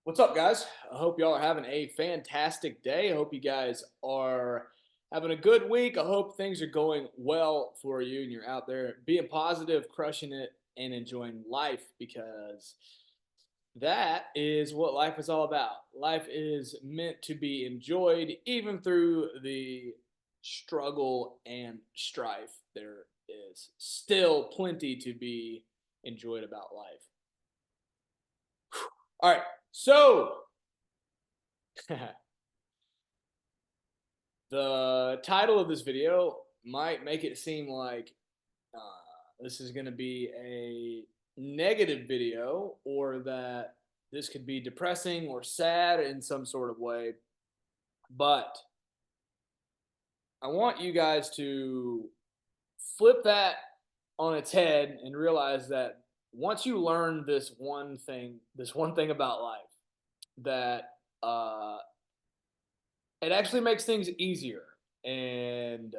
What's up, guys? I hope y'all are having a fantastic day. I hope you guys are having a good week. I hope things are going well for you and you're out there being positive, crushing it, and enjoying life because that is what life is all about. Life is meant to be enjoyed even through the struggle and strife. There is still plenty to be enjoyed about life. All right. So, the title of this video might make it seem like this is going to be a negative video or that this could be depressing or sad in some sort of way. But I want you guys to flip that on its head and realize that once you learn this one thing about life, that it actually makes things easier and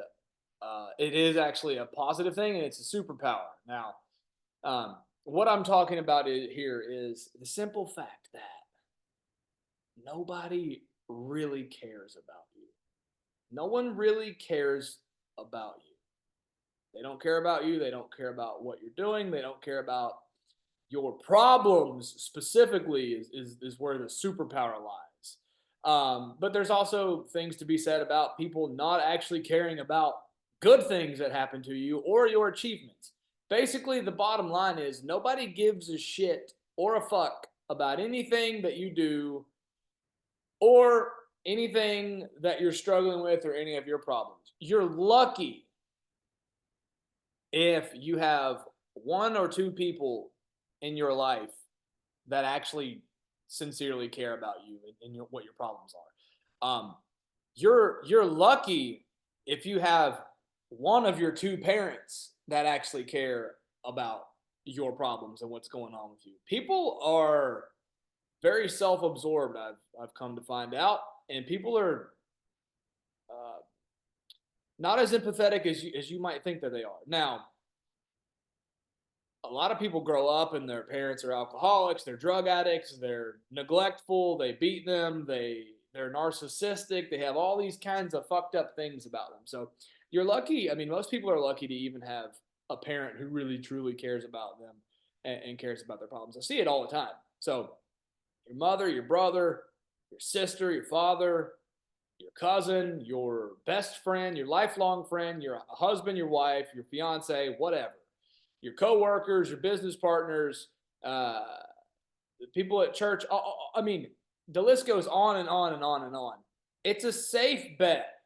it is actually a positive thing and it's a superpower. Now, what I'm talking about here is the simple fact that nobody really cares about you. No one really cares about you. They don't care about you. They don't care about what you're doing. They don't care about your problems specifically, is where the superpower lies. But there's also things to be said about people not actually caring about good things that happen to you or your achievements. Basically, the bottom line is nobody gives a shit or a fuck about anything that you do or anything that you're struggling with or any of your problems. You're lucky if you have one or two people in your life that actually sincerely care about you and what your problems are. You're lucky if you have one of your two parents that actually care about your problems and what's going on with you. People are very self-absorbed. I've come to find out, and people are uh, not as empathetic as you might think that they are. Now, a lot of people grow up and their parents are alcoholics, they're drug addicts, they're neglectful, they beat them, they're narcissistic, they have all these kinds of fucked up things about them. So you're lucky. I mean, most people are lucky to even have a parent who really truly cares about them and cares about their problems. I see it all the time. So your mother, your brother, your sister, your father, your cousin, your best friend, your lifelong friend, your husband, your wife, your fiance, whatever, your coworkers, your business partners, uh, the people at church. I mean, the list goes on and on and on and on. It's a safe bet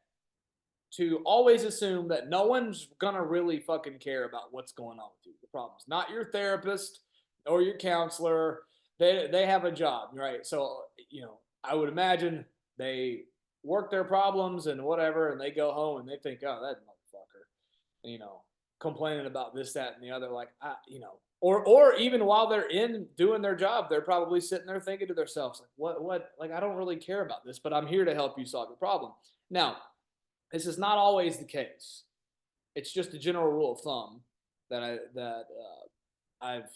to always assume that no one's gonna really fucking care about what's going on with you, the problems. Not your therapist or your counselor. They have a job, right? So I would imagine they work their problems and whatever, and they go home and they think, oh, that motherfucker, you know, complaining about this, that, and the other. Like, or even while they're in doing their job, they're probably sitting there thinking to themselves, like, what, like, I don't really care about this, but I'm here to help you solve your problem. Now, this is not always the case. It's just a general rule of thumb that I've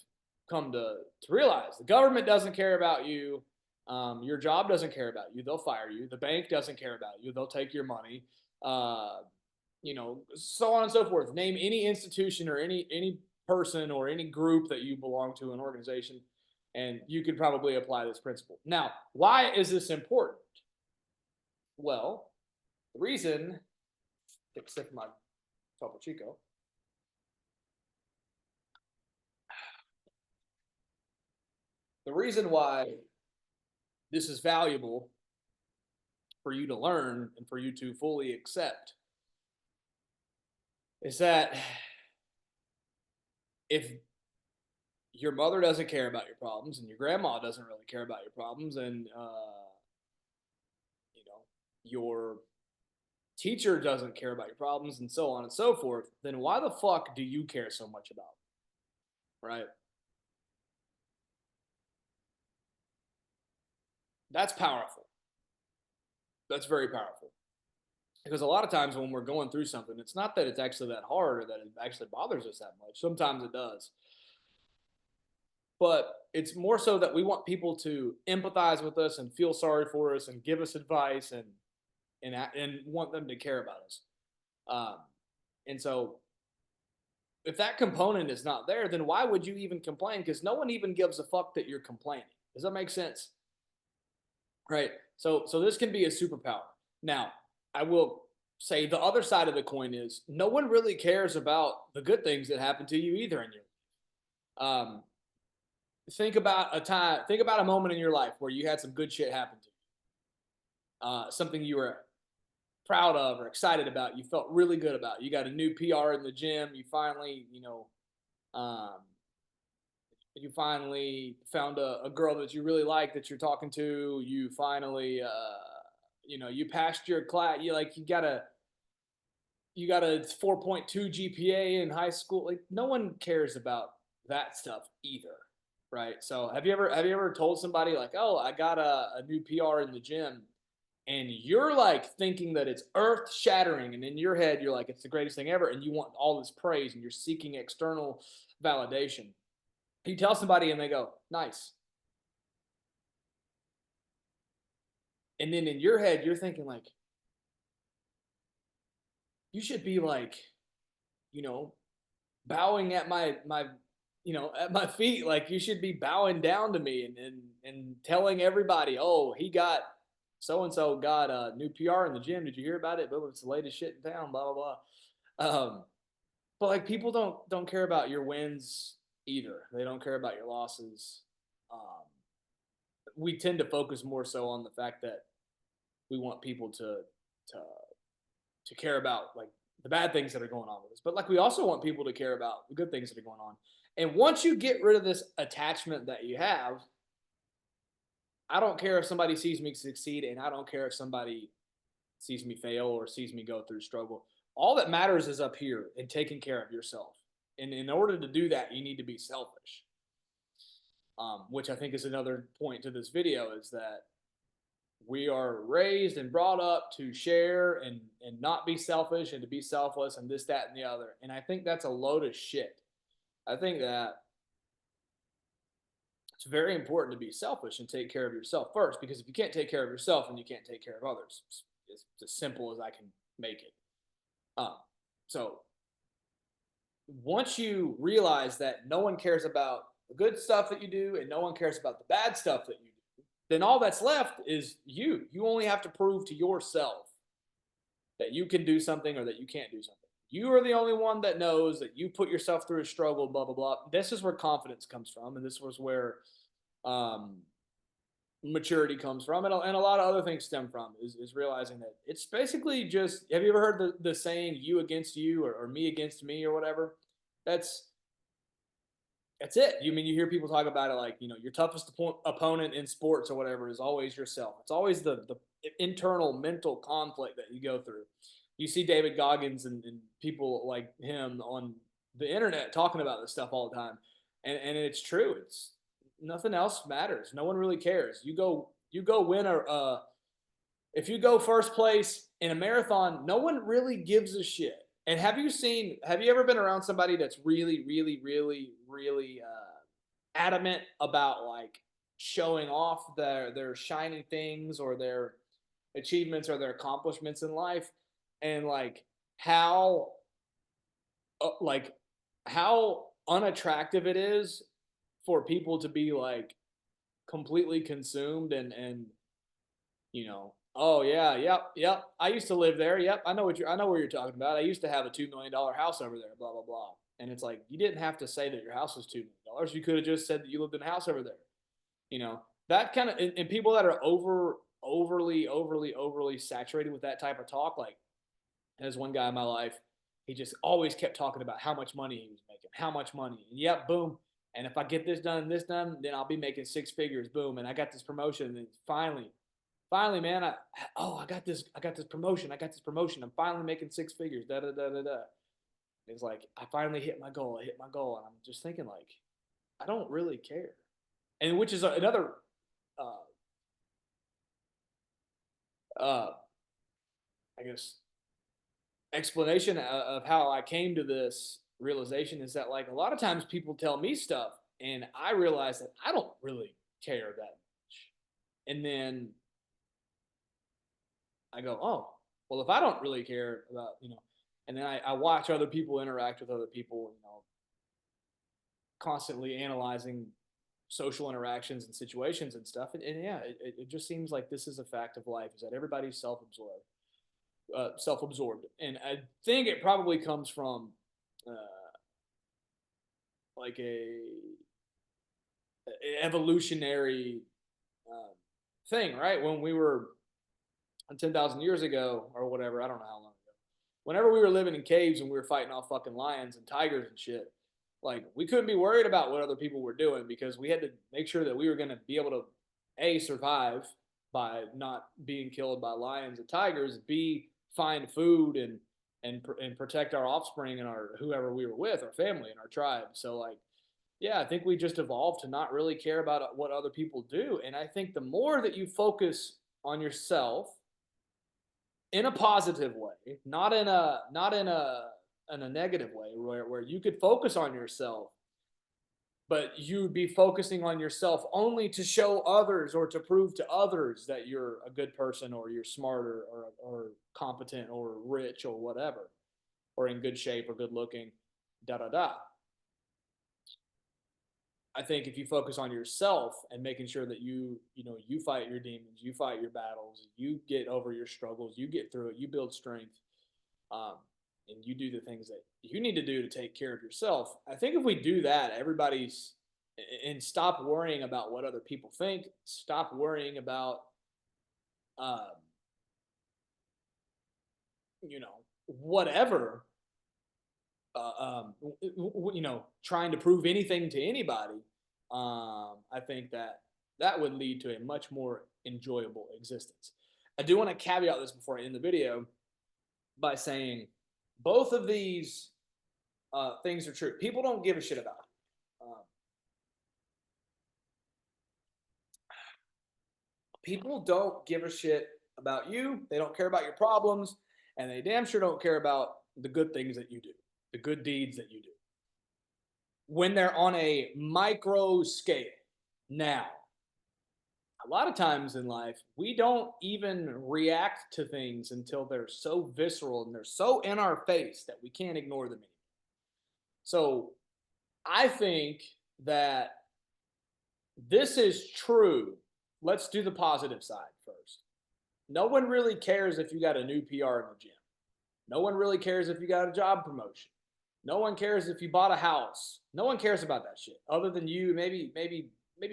come to realize. The government doesn't care about you. Your job doesn't care about you. They'll fire you. The bank doesn't care about you. They'll take your money. So on and so forth. Name any institution or any person or any group that you belong to, an organization, and you could probably apply this principle. Now, why is this important? Well, the reason, take a sip of my Topo Chico. The reason why this is valuable for you to learn and for you to fully accept is that if your mother doesn't care about your problems and your grandma doesn't really care about your problems and your teacher doesn't care about your problems and so on and so forth, then why the fuck do you care so much about it, right? That's powerful. That's very powerful. Because a lot of times when we're going through something, it's not that it's actually that hard or that it actually bothers us that much. Sometimes it does. but it's more so that we want people to empathize with us and feel sorry for us and give us advice and want them to care about us. Um, and so if that component is not there, then why would you even complain? Because no one even gives a fuck that you're complaining. Does that make sense? Right. So this can be a superpower. Now, I will say the other side of the coin is no one really cares about the good things that happen to you either in your um think about a moment in your life where you had some good shit happen to you. Something you were proud of or excited about, you felt really good about. You got a new PR in the gym, you finally, um you finally found a girl that you really like that you're talking to. You finally, you passed your class. You got a 4.2 GPA in high school. Like no one cares about that stuff either, right? So have you ever told somebody like, oh, I got a new PR in the gym, and you're like thinking that it's earth shattering, and in your head you're like it's the greatest thing ever, and you want all this praise, and you're seeking external validation. You tell somebody and they go, nice. And then in your head, you're thinking like, you should be like, you know, bowing at at my feet. Like you should be bowing down to me and telling everybody, oh, he got so and so got a new PR in the gym. Did you hear about it? But it's the latest shit in town. Blah blah blah. But like people don't care about your wins either. They don't care about your losses. Um, we tend to focus more so on the fact that we want people to to care about like the bad things that are going on with us. But like we also want people to care about the good things that are going on. And once you get rid of this attachment that you have, I don't care if somebody sees me succeed and I don't care if somebody sees me fail or sees me go through struggle. All that matters is up here and taking care of yourself. And in order to do that, you need to be selfish. Which I think is another point to this video is that we are raised and brought up to share and not be selfish and to be selfless and this that and the other, and I think that's a load of shit. I think that it's very important to be selfish and take care of yourself first, because if you can't take care of yourself, then you can't take care of others. It's as simple as I can make it. So once you realize that no one cares about the good stuff that you do and no one cares about the bad stuff that you do, then all that's left is you. You only have to prove to yourself that you can do something or that you can't do something. You are the only one that knows that you put yourself through a struggle, blah, blah, blah. This is where confidence comes from. And this was where um, maturity comes from. And a lot of other things stem from is realizing that it's basically just, have you ever heard the saying, you against you or me against me or whatever? That's that's it. You mean you hear people talk about it like, your toughest opponent in sports or whatever is always yourself. It's always the internal mental conflict that you go through. You see David Goggins and people like him on the internet talking about this stuff all the time. And it's true. It's nothing else matters. No one really cares. You go win if you go first place in a marathon, no one really gives a shit. And have you ever been around somebody that's really, really, really, really adamant about like showing off their shining things or their achievements or their accomplishments in life, and how like how unattractive it is for people to be like completely consumed and oh yeah, yep, yep. I used to live there. Yep, I know where you're talking about. I used to have a $2 million house over there. Blah blah blah. And it's like you didn't have to say that your house was $2 million. You could have just said that you lived in a house over there. That kind of and people that are overly saturated with that type of talk. Like, there's one guy in my life. He just always kept talking about how much money he was making, how much money. And yep, boom. And if I get this done and this done, then I'll be making six figures. Boom. And I got this promotion. And then finally, man, I got this promotion. I got this promotion. I'm finally making six figures. Da da da da da. It's like I finally hit my goal. I hit my goal, and I'm just thinking like, I don't really care. And which is another, uh, uh, I guess, explanation of how I came to this realization is that like a lot of times people tell me stuff And I realized that I don't really care that much. And then I go, oh, well, if I don't really care about, and then I watch other people interact with other people, constantly analyzing social interactions and situations and stuff. And yeah, it just seems like this is a fact of life, is that everybody's self-absorbed. And I think it probably comes from uh, like a evolutionary um, thing, right? When we were 10,000 years ago or whatever, I don't know how long ago, whenever we were living in caves and we were fighting off fucking lions and tigers and shit, like we couldn't be worried about what other people were doing because we had to make sure that we were going to be able to survive by not being killed by lions and tigers, b, find food and protect our offspring and our whoever we were with, our family and our tribe. So like, yeah, I think we just evolved to not really care about what other people do. And I think the more that you focus on yourself in a positive way, not in a negative way, where you could focus on yourself, but you'd be focusing on yourself only to show others or to prove to others that you're a good person or you're smarter or competent or rich or whatever, or in good shape or good looking, da da da. I think if you focus on yourself and making sure that you fight your demons, you fight your battles, you get over your struggles, you get through it, you build strength, um, and you do the things that you need to do to take care of yourself. I think if we do that, everybody's and stop worrying about what other people think, stop worrying about, um, whatever, trying to prove anything to anybody. I think that would lead to a much more enjoyable existence. I do want to caveat this before I end the video by saying both of these things are true. People don't give a shit about it. People don't give a shit about you. They don't care about your problems, and they damn sure don't care about the good things that you do, the good deeds that you do. When they're on a micro scale. Now, a lot of times in life, we don't even react to things until they're so visceral and they're so in our face that we can't ignore them anymore. So I think that this is true. Let's do the positive side first. No one really cares if you got a new PR in the gym. No one really cares if you got a job promotion. No one cares if you bought a house. No one cares about that shit other than you, maybe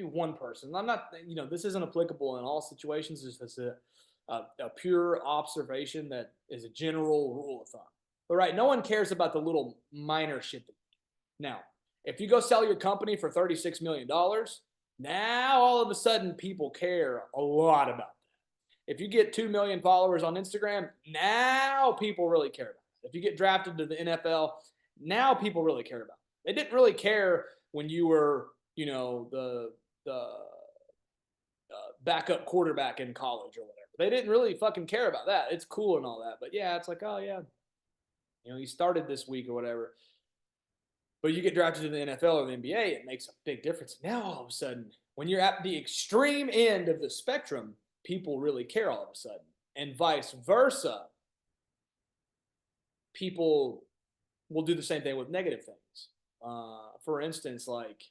one person. I'm not, this isn't applicable in all situations. It's just a pure observation that is a general rule of thumb. But right, no one cares about the little minor shit. Now, if you go sell your company for $36 million, now all of a sudden people care a lot about that. If you get 2 million followers on Instagram, now people really care about it. If you get drafted to the NFL, now people really care about it. They didn't really care when you were, the backup quarterback in college or whatever. They didn't really fucking care about that. It's cool and all that, but yeah, it's like, oh yeah, you started this week or whatever. But you get drafted to the NFL or the NBA, it makes a big difference. Now all of a sudden, when you're at the extreme end of the spectrum, people really care all of a sudden, and vice versa. People will do the same thing with negative things. For instance, like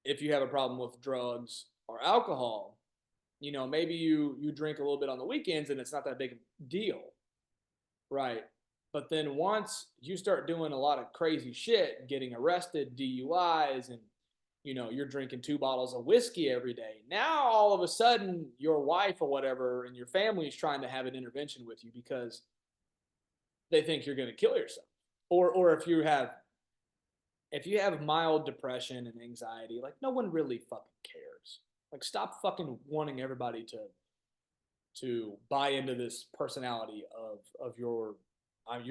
if you have a problem with drugs or alcohol, maybe you drink a little bit on the weekends and it's not that big a deal, right? But then once you start doing a lot of crazy shit, getting arrested, DUIs, and you're drinking 2 bottles of whiskey every day. Now all of a sudden your wife or whatever and your family is trying to have an intervention with you because they think you're going to kill yourself. Or if you have mild depression and anxiety, like no one really fucking cares. Like stop fucking wanting everybody to buy into this personality of you're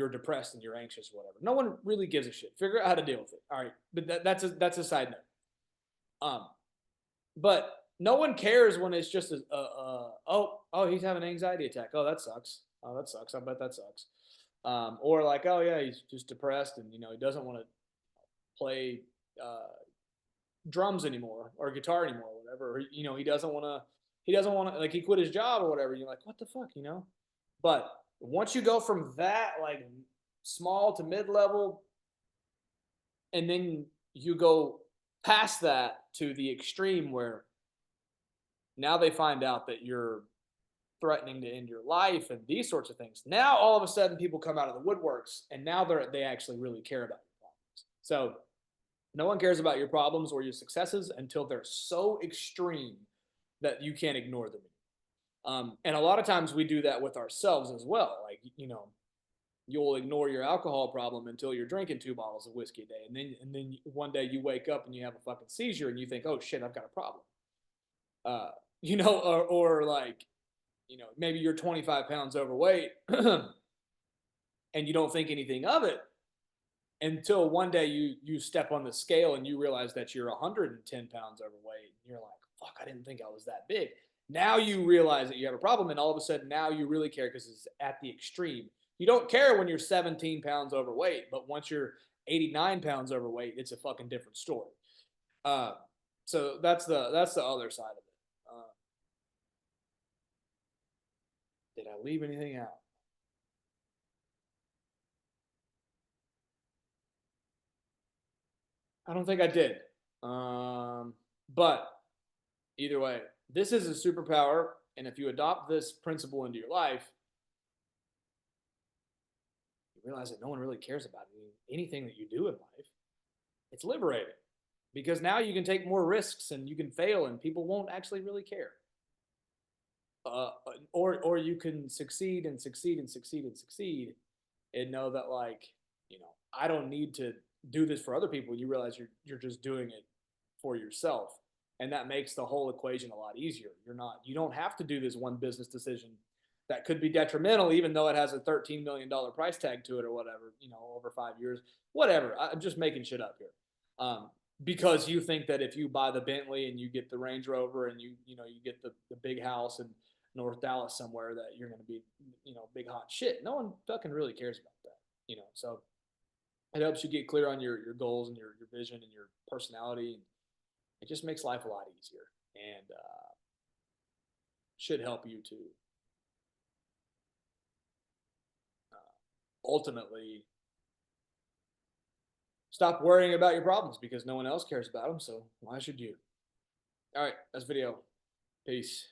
depressed and you're anxious or whatever. No one really gives a shit. Figure out how to deal with it. All right, but that's a side note. But no one cares when it's just oh he's having an anxiety attack. Oh, that sucks. Oh, that sucks. I bet that sucks. Or like, oh yeah, he's just depressed and he doesn't want to play drums anymore or guitar anymore, or whatever. Or, he doesn't want to. He doesn't want to, like, he quit his job or whatever. You're like, what the fuck. But once you go from that, like, small to mid level, and then you go past that to the extreme where now they find out that you're threatening to end your life and these sorts of things. Now all of a sudden people come out of the woodworks and now they actually really care about your problems. So no one cares about your problems or your successes until they're so extreme that you can't ignore them. And a lot of times we do that with ourselves as well. Like, you'll ignore your alcohol problem until you're drinking 2 bottles of whiskey a day. And then one day you wake up and you have a fucking seizure and you think, oh shit, I've got a problem. Uh, or like, maybe you're 25 pounds overweight and you don't think anything of it until one day you step on the scale and you realize that you're 110 pounds overweight. And you're like, fuck, I didn't think I was that big. Now you realize that you have a problem, and all of a sudden now you really care because it's at the extreme. You don't care when you're 17 pounds overweight, but once you're 89 pounds overweight, it's a fucking different story. Uh, so that's the other side of it. Did I leave anything out? I don't think I did. But either way, this is a superpower, and if you adopt this principle into your life, you realize that no one really cares about anything that you do in life. It's liberating because now you can take more risks and you can fail, and people won't actually really care. Or you can succeed and succeed and succeed and succeed, and know that, like, I don't need to do this for other people. You realize you're just doing it for yourself, and that makes the whole equation a lot easier. You don't have to do this one business decision that could be detrimental, even though it has a $13 million price tag to it or whatever, over 5 years, whatever. I'm just making shit up here. Because you think that if you buy the Bentley and you get the Range Rover and you get the big house in North Dallas somewhere, that you're going to be, big hot shit. No one fucking really cares about that. So it helps you get clear on your goals and your vision and your personality. And it just makes life a lot easier, and should help you to ultimately stop worrying about your problems because no one else cares about them. So why should you? All right, that's video. Peace.